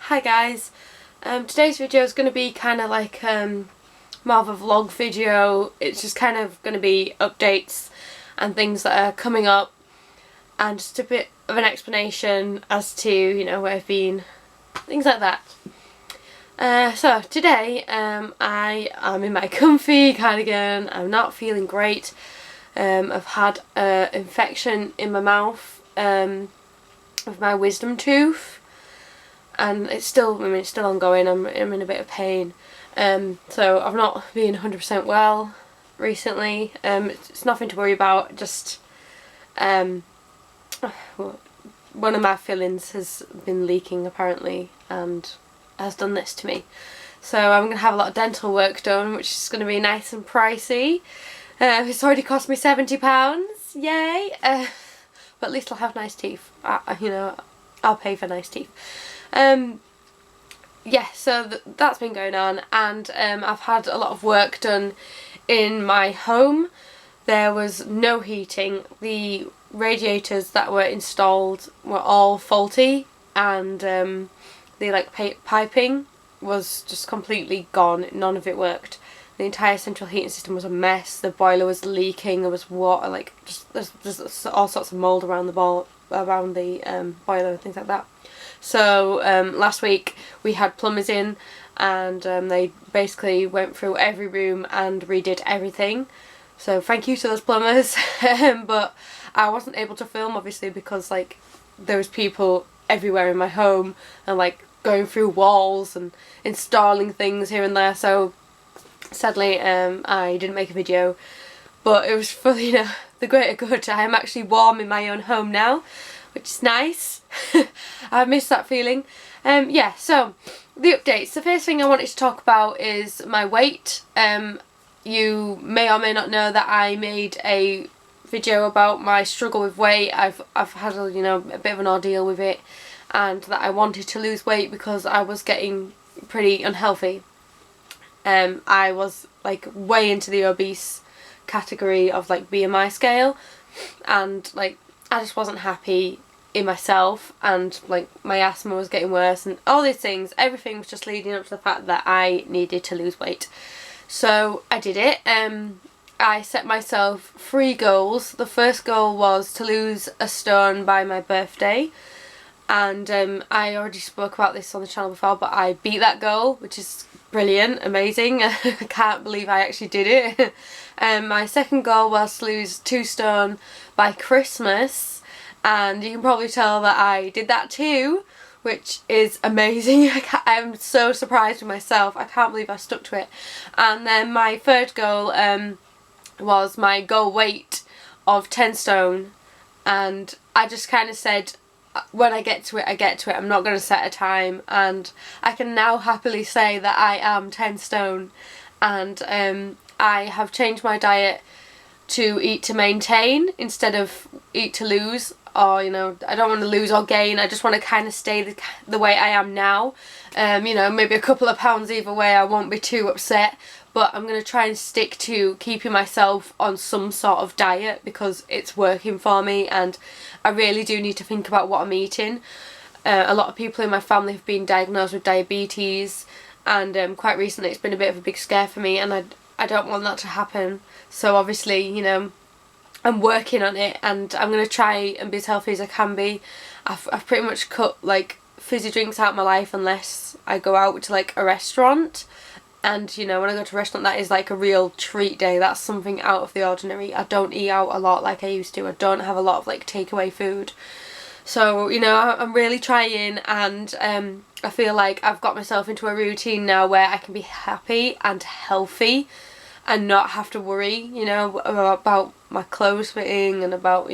Hi guys, today's video is going to be kind of like more of a vlog video. It's just kind of going to be updates and things that are coming up and just a bit of an explanation as to, where I've been, things like that. So today I am in my comfy cardigan. I'm not feeling great. I've had an infection in my mouth with my wisdom tooth. And it's still ongoing. I'm in a bit of pain. So I've not been 100% well recently. It's nothing to worry about. Just one of my fillings has been leaking apparently, and has done this to me. So I'm gonna have a lot of dental work done, which is gonna be nice and pricey. It's already cost me £70. Yay! But at least I'll have nice teeth. I'll pay for nice teeth. Yeah, so that's been going on, and I've had a lot of work done in my home. There was no heating. The radiators that were installed were all faulty, and the piping was just completely gone. None of it worked. The entire central heating system was a mess. The boiler was leaking. There was water, there's all sorts of mould around the boiler and things like that. So last week we had plumbers in, and they basically went through every room and redid everything. So thank you to those plumbers. But I wasn't able to film obviously because there was people everywhere in my home and going through walls and installing things here and there. So sadly I didn't make a video, but it was for the greater good. I am actually warm in my own home now, which is nice. I miss that feeling. Yeah, so the updates. The first thing I wanted to talk about is my weight. You may or may not know that I made a video about my struggle with weight. I've had a bit of an ordeal with it, and that I wanted to lose weight because I was getting pretty unhealthy. I was way into the obese category of BMI scale, and I just wasn't happy in myself, and my asthma was getting worse and all these things. Everything was just leading up to the fact that I needed to lose weight. So I did it. I set myself 3 goals. The first goal was to lose a stone by my birthday, and I already spoke about this on the channel before, but I beat that goal, which is brilliant, amazing. I can't believe I actually did it. My second goal was to lose 2 stone by Christmas, and you can probably tell that I did that too, which is amazing. I'm so surprised with myself. I can't believe I stuck to it. And then my third goal was my goal weight of 10 stone, and I just kind of said, when I get to it, I get to it. I'm not going to set a time, and I can now happily say that I am 10 stone, and I have changed my diet to eat to maintain instead of eat to lose. Or I don't want to lose or gain. I just want to kind of stay the way I am now. Maybe a couple of pounds either way. I won't be too upset, but I'm going to try and stick to keeping myself on some sort of diet because it's working for me, and I really do need to think about what I'm eating. A lot of people in my family have been diagnosed with diabetes, and quite recently it's been a bit of a big scare for me, and I don't want that to happen. So obviously, I'm working on it, and I'm going to try and be as healthy as I can be. I've pretty much cut fizzy drinks out of my life unless I go out to a restaurant. And when I go to a restaurant, that is a real treat day. That's something out of the ordinary. I don't eat out a lot like I used to. I don't have a lot of takeaway food. So I'm really trying, and I feel like I've got myself into a routine now where I can be happy and healthy and not have to worry about my clothes fitting and about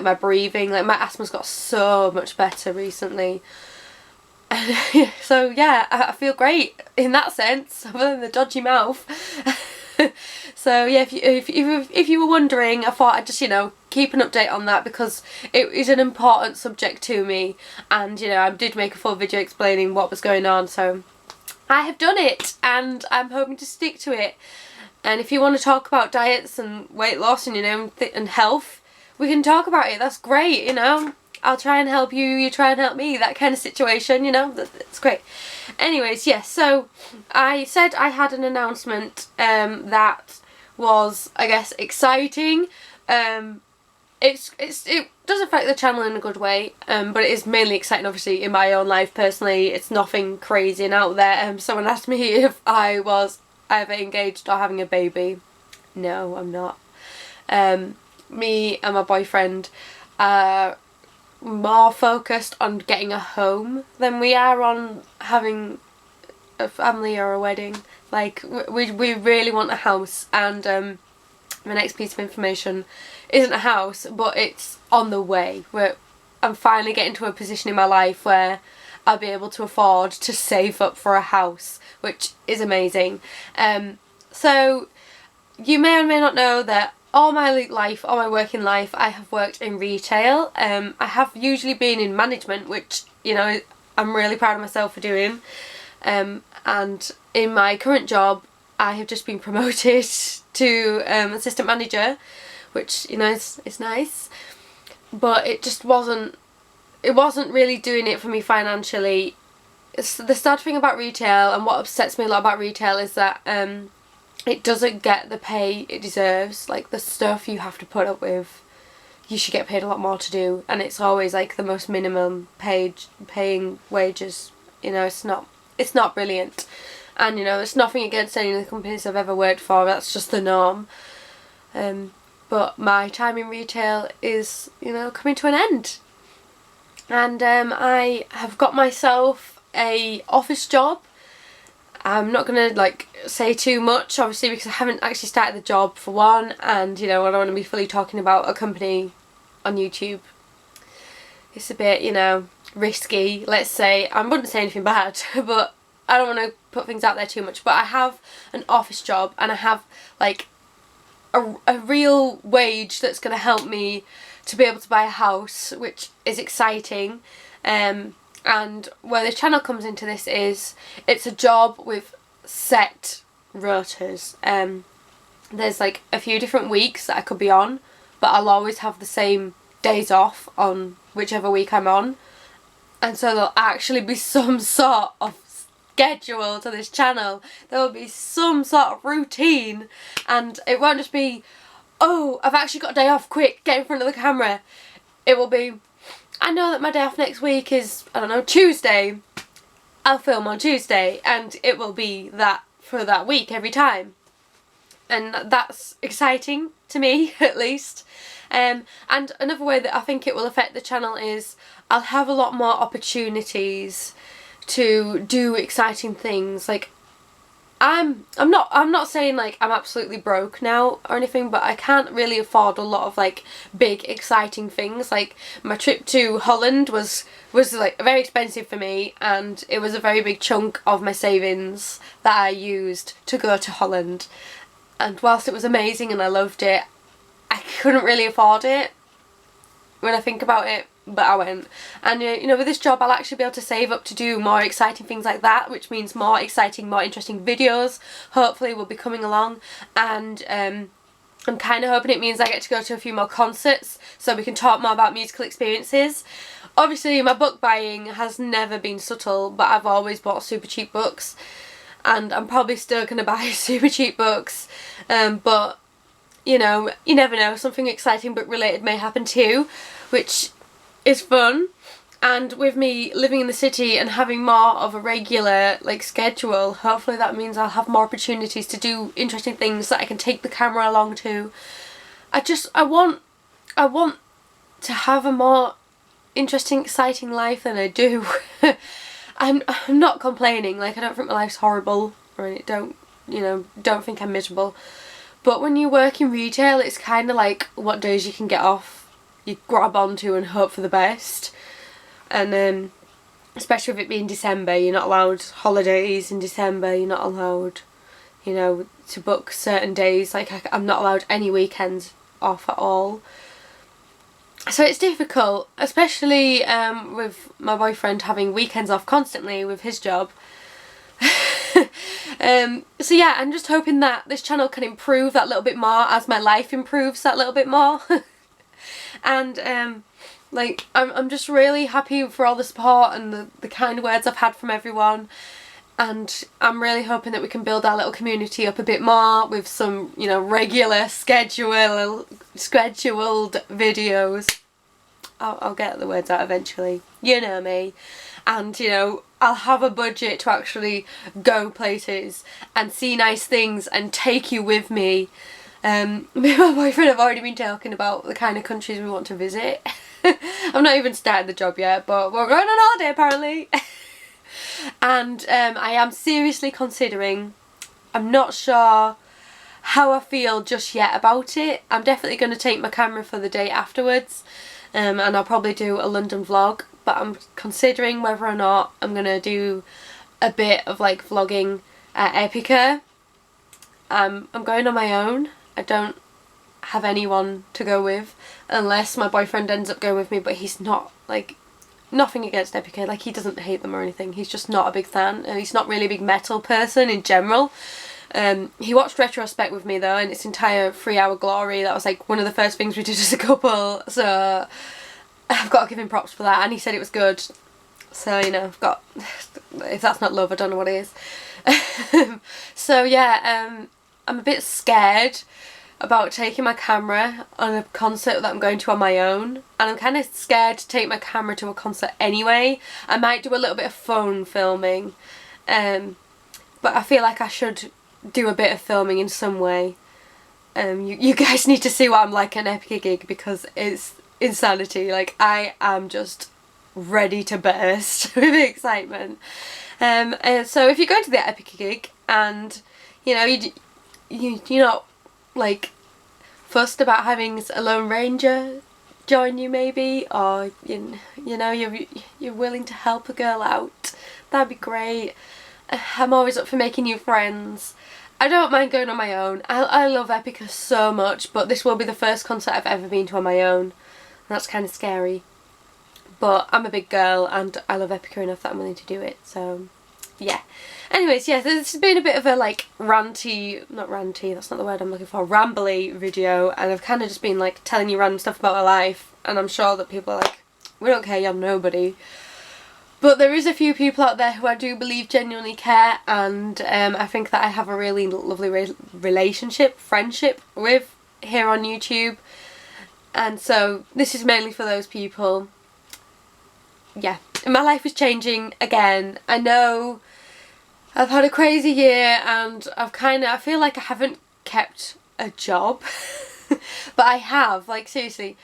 my breathing. My asthma's got so much better recently. So yeah, I feel great in that sense, other than the dodgy mouth. So yeah, if you were wondering, I thought I'd just keep an update on that because it is an important subject to me, and I did make a full video explaining what was going on. So I have done it, and I'm hoping to stick to it. And if you want to talk about diets and weight loss and and health, we can talk about it. That's great. I'll try and help you, you try and help me, that kind of situation, you know. It's great. Anyways, yes, so I said I had an announcement that was, I guess, exciting. It does affect the channel in a good way, but it is mainly exciting, obviously, in my own life personally. It's nothing crazy and out there. Someone asked me if I was either engaged or having a baby. No, I'm not. Me and my boyfriend are more focused on getting a home than we are on having a family or a wedding. Like, we really want a house, and my next piece of information isn't a house, but it's on the way. I'm finally getting to a position in my life where I'll be able to afford to save up for a house, which is amazing. So you may or may not know that all my working life, I have worked in retail. I have usually been in management, which, you know, I'm really proud of myself for doing. And in my current job, I have just been promoted to assistant manager, which, you know, is nice, but it just wasn't really doing it for me financially. It's the sad thing about retail, and what upsets me a lot about retail is that it doesn't get the pay it deserves. Like, the stuff you have to put up with, you should get paid a lot more to do, and it's always like the most minimum paying wages. You know, it's not brilliant. And, you know, it's nothing against any of the companies I've ever worked for, that's just the norm. But my time in retail is, you know, coming to an end. And I have got myself a office job. I'm not going to, like, say too much, obviously, because I haven't actually started the job, for one, and, you know, I don't want to be fully talking about a company on YouTube. It's a bit, you know, risky, let's say. I wouldn't say anything bad, but I don't want to put things out there too much. But I have an office job, and I have, like, a real wage that's going to help me to be able to buy a house, which is exciting. And where the channel comes into this is, it's a job with set rotas. There's like a few different weeks that I could be on, but I'll always have the same days off on whichever week I'm on. And so there'll actually be some sort of schedule to this channel. There will be some sort of routine, and it won't just be, oh, I've actually got a day off, quick, get in front of the camera. It will be, I know that my day off next week is, I don't know, Tuesday. I'll film on Tuesday, and it will be that for that week every time. And that's exciting to me, at least. And another way that I think it will affect the channel is I'll have a lot more opportunities to do exciting things. Like, I'm not saying like I'm absolutely broke now or anything, but I can't really afford a lot of like big exciting things. Like, my trip to Holland was like very expensive for me, and it was a very big chunk of my savings that I used to go to Holland. And whilst it was amazing and I loved it, I couldn't really afford it when I think about it, but I went. And you know, with this job I'll actually be able to save up to do more exciting things like that, which means more exciting, more interesting videos hopefully will be coming along. And I'm kind of hoping it means I get to go to a few more concerts so we can talk more about musical experiences. Obviously my book buying has never been subtle, but I've always bought super cheap books, and I'm probably still going to buy super cheap books, but you know, you never know, something exciting book related may happen too, which is fun. And with me living in the city and having more of a regular like schedule, hopefully that means I'll have more opportunities to do interesting things that I can take the camera along to. I want to have a more interesting, exciting life than I do. I'm not complaining, like, I don't think my life's horrible, or I don't think I'm miserable. But when you work in retail, it's kind of like what days you can get off, you grab onto and hope for the best. And especially with it being December, you're not allowed holidays in December, you're not allowed, you know, to book certain days. Like, I'm not allowed any weekends off at all. So it's difficult, especially with my boyfriend having weekends off constantly with his job. So yeah, I'm just hoping that this channel can improve that little bit more as my life improves that little bit more. And Like, I'm just really happy for all the support and the kind words I've had from everyone. And I'm really hoping that we can build our little community up a bit more with some, you know, regular scheduled videos. I'll get the words out eventually. You know me. And, you know, I'll have a budget to actually go places and see nice things and take you with me. Me and my boyfriend have already been talking about the kind of countries we want to visit. I'm not even started the job yet, but we're going on holiday apparently. And I am seriously considering, I'm not sure how I feel just yet about it. I'm definitely going to take my camera for the day afterwards, and I'll probably do a London vlog, but I'm considering whether or not I'm going to do a bit of like vlogging at Epica. I'm going on my own. I don't have anyone to go with unless my boyfriend ends up going with me, but he's not, like, nothing against Epica, like, he doesn't hate them or anything, he's just not a big fan, and he's not really a big metal person in general. He watched Retrospect with me though, in its entire 3-hour glory. That was like one of the first things we did as a couple, so I've got to give him props for that, and he said it was good. So, you know, I've got, if that's not love, I don't know what it is. So yeah, I'm a bit scared about taking my camera on a concert that I'm going to on my own, and I'm kind of scared to take my camera to a concert anyway. I might do a little bit of phone filming, but I feel like I should do a bit of filming in some way. You guys need to see what I'm like at an Epica gig, because it's insanity. Like, I am just ready to burst with excitement. So if you're going to the Epica gig and, you know, you're not like fussed about having a Lone Ranger join you maybe, or you know, you're willing to help a girl out, that'd be great. I'm always up for making new friends. I don't mind going on my own. I love Epica so much, but this will be the first concert I've ever been to on my own, and that's kind of scary. But I'm a big girl and I love Epica enough that I'm willing to do it, so yeah. Anyways, yeah, this has been a bit of a like ranty, not ranty, that's not the word I'm looking for, rambly video, and I've kind of just been like telling you random stuff about my life, and I'm sure that people are like, we don't care, you're nobody. But there is a few people out there who I do believe genuinely care, and I think that I have a really lovely friendship with here on YouTube, and so this is mainly for those people. Yeah, my life is changing again. I know I've had a crazy year, and I feel like I haven't kept a job, but I have, like, seriously.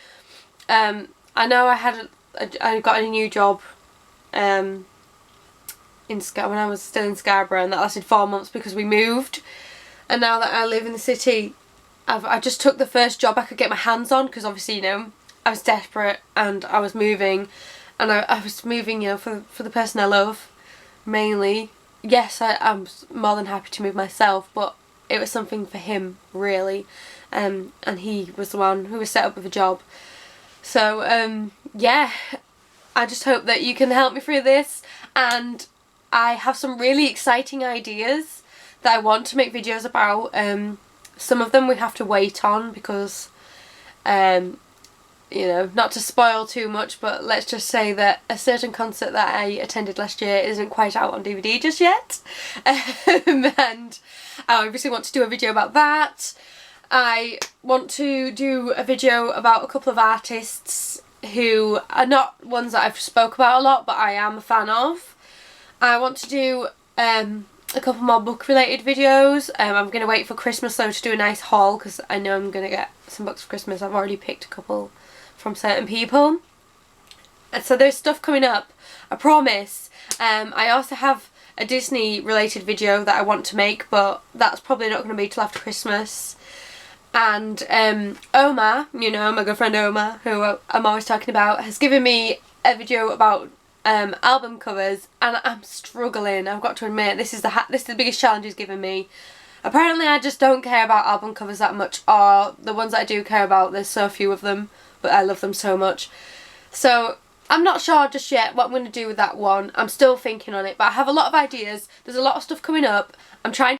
I know I got a new job when I was still in Scarborough, and that lasted 4 months because we moved, and now that I live in the city, I just took the first job I could get my hands on, because obviously, you know, I was desperate and I was moving, and I was moving, you know, for the person I love, mainly. Yes, I'm more than happy to move myself, but it was something for him, really, and he was the one who was set up with a job. So, yeah, I just hope that you can help me through this, and I have some really exciting ideas that I want to make videos about. Some of them we have to wait on because, you know, not to spoil too much, but let's just say that a certain concert that I attended last year isn't quite out on DVD just yet. And I obviously want to do a video about that. I want to do a video about a couple of artists who are not ones that I've spoke about a lot, but I am a fan of. I want to do a couple more book related videos. I'm going to wait for Christmas though to do a nice haul, because I know I'm going to get some books for Christmas. I've already picked a couple from certain people, and so there's stuff coming up, I promise. I also have a Disney related video that I want to make, but that's probably not going to be till after Christmas. And Omar, you know, my good friend Omar, who I'm always talking about, has given me a video about album covers, and I'm struggling, I've got to admit. This is the biggest challenge he's given me. Apparently I just don't care about album covers that much, or the ones that I do care about, there's so few of them, but I love them so much. So I'm not sure just yet what I'm going to do with that one. I'm still thinking on it, but I have a lot of ideas. There's a lot of stuff coming up. I'm trying